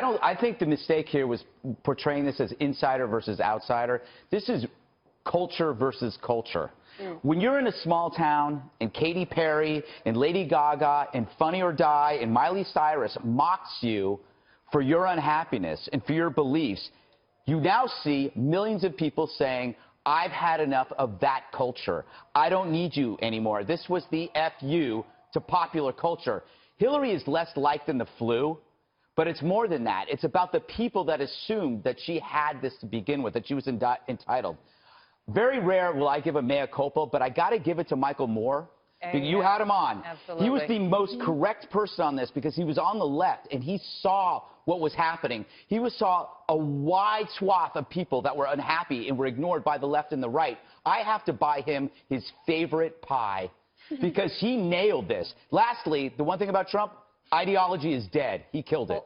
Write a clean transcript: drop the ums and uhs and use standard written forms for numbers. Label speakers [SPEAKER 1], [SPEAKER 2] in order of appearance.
[SPEAKER 1] I think the mistake here was portraying this as insider versus outsider. This is culture versus culture. When you're in a small town and Katy Perry and Lady Gaga and Funny or Die and Miley Cyrus mocks you for your unhappiness and for your beliefs, you now see millions of people saying, I've had enough of that culture. I don't need you anymore. This was the FU to popular culture. Hillary is less liked than the flu, but it's more than that. It's about the people that assumed that she had this to begin with, that she was entitled. Very rare will I give a mea culpa, but I got to give it to Michael Moore. You had him on.
[SPEAKER 2] Absolutely.
[SPEAKER 1] He was the most correct person on this because he was on the left and he saw what was happening. He saw a wide swath of people that were unhappy and were ignored by the left and the right. I have to buy him his favorite pie because he nailed this. Lastly, the one thing about Trump, ideology is dead. He killed it.